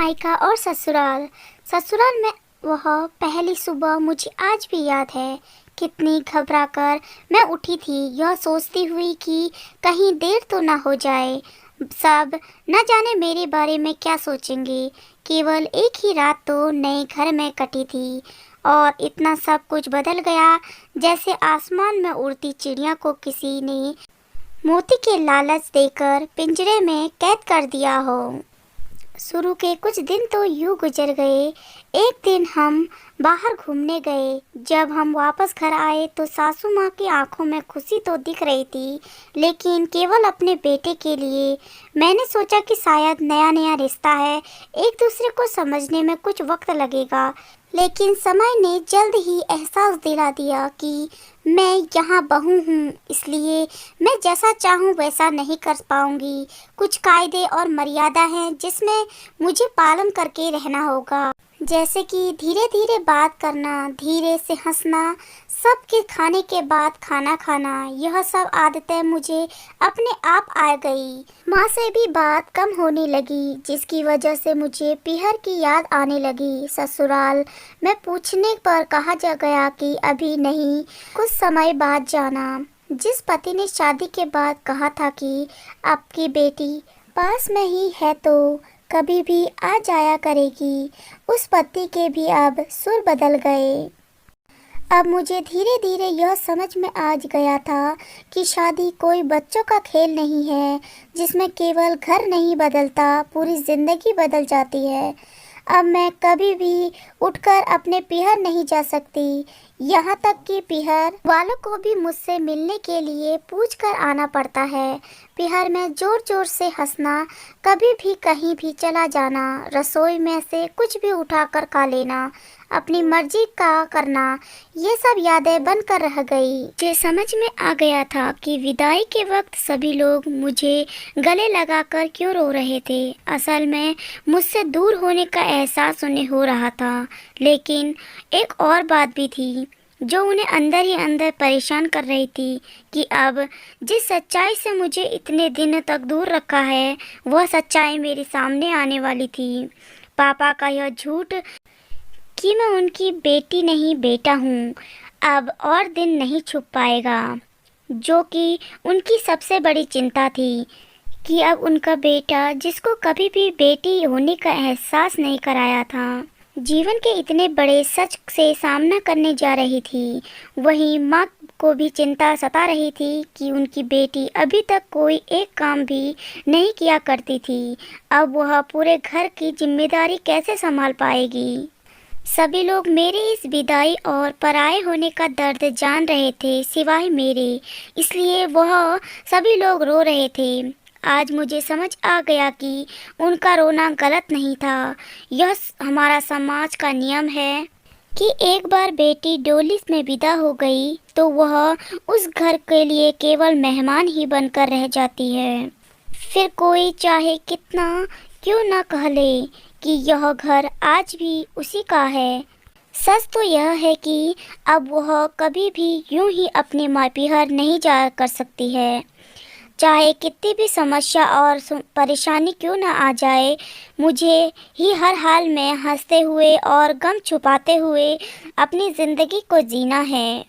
मायका और ससुराल। ससुराल में वह पहली सुबह मुझे आज भी याद है। कितनी घबराकर मैं उठी थी, यह सोचती हुई कि कहीं देर तो ना हो जाए। सब न जाने मेरे बारे में क्या सोचेंगे। केवल एक ही रात तो नए घर में कटी थी और इतना सब कुछ बदल गया, जैसे आसमान में उड़ती चिड़िया को किसी ने मोती के लालच देकर पिंजरे में कैद कर दिया हो। शुरू के कुछ दिन तो यूं गुजर गए। एक दिन हम बाहर घूमने गए। जब हम वापस घर आए तो सासू माँ की आंखों में खुशी तो दिख रही थी, लेकिन केवल अपने बेटे के लिए। मैंने सोचा कि शायद नया नया रिश्ता है, एक दूसरे को समझने में कुछ वक्त लगेगा, लेकिन समय ने जल्द ही एहसास दिला दिया कि मैं यहाँ बहू हूँ, इसलिए मैं जैसा चाहूँ वैसा नहीं कर पाऊँगी। कुछ कायदे और मर्यादा हैं जिसमें मुझे पालन करके रहना होगा, जैसे कि धीरे धीरे बात करना, धीरे से हंसना, सबके खाने के बाद खाना खाना। यह सब आदतें मुझे अपने आप आ गई। माँ से भी बात कम होने लगी, जिसकी वजह से मुझे पीहर की याद आने लगी। ससुराल में पूछने पर कहा जा गया कि अभी नहीं, कुछ समय बाद जाना। जिस पति ने शादी के बाद कहा था कि आपकी बेटी पास में ही है तो कभी भी आ जाया करेगी, उस पति के भी अब सुर बदल गए। अब मुझे धीरे धीरे यह समझ में आ गया था कि शादी कोई बच्चों का खेल नहीं है, जिसमें केवल घर नहीं बदलता, पूरी जिंदगी बदल जाती है। अब मैं कभी भी उठकर अपने पीहर नहीं जा सकती, यहाँ तक कि पीहर वालों को भी मुझसे मिलने के लिए पूछ कर आना पड़ता है। पीहर में जोर जोर से हंसना, कभी भी कहीं भी चला जाना, रसोई में से कुछ भी उठाकर खा लेना, अपनी मर्जी का करना, ये सब यादें बनकर रह गई। मुझे समझ में आ गया था कि विदाई के वक्त सभी लोग मुझे गले लगाकर क्यों रो रहे थे। असल में मुझसे दूर होने का एहसास उन्हें हो रहा था, लेकिन एक और बात भी थी जो उन्हें अंदर ही अंदर परेशान कर रही थी कि अब जिस सच्चाई से मुझे इतने दिन तक दूर रखा है, वह सच्चाई मेरे सामने आने वाली थी। पापा का यह झूठ कि मैं उनकी बेटी नहीं बेटा हूँ, अब और दिन नहीं छुप पाएगा, जो कि उनकी सबसे बड़ी चिंता थी कि अब उनका बेटा, जिसको कभी भी बेटी होने का एहसास नहीं कराया था, जीवन के इतने बड़े सच से सामना करने जा रही थी। वहीं माँ को भी चिंता सता रही थी कि उनकी बेटी अभी तक कोई एक काम भी नहीं किया करती थी, अब वह पूरे घर की जिम्मेदारी कैसे संभाल पाएगी। सभी लोग मेरे इस विदाई और पराये होने का दर्द जान रहे थे, सिवाय मेरे, इसलिए वह सभी लोग रो रहे थे। आज मुझे समझ आ गया कि उनका रोना गलत नहीं था। यह हमारा समाज का नियम है कि एक बार बेटी डोली में विदा हो गई तो वह उस घर के लिए केवल मेहमान ही बनकर रह जाती है। फिर कोई चाहे कितना क्यों ना कह ले कि यह घर आज भी उसी का है। सच तो यह है कि अब वह कभी भी यूं ही अपने मापीहर नहीं जा कर सकती है। चाहे कितनी भी समस्या और परेशानी क्यों ना आ जाए, मुझे ही हर हाल में हंसते हुए और गम छुपाते हुए अपनी ज़िंदगी को जीना है।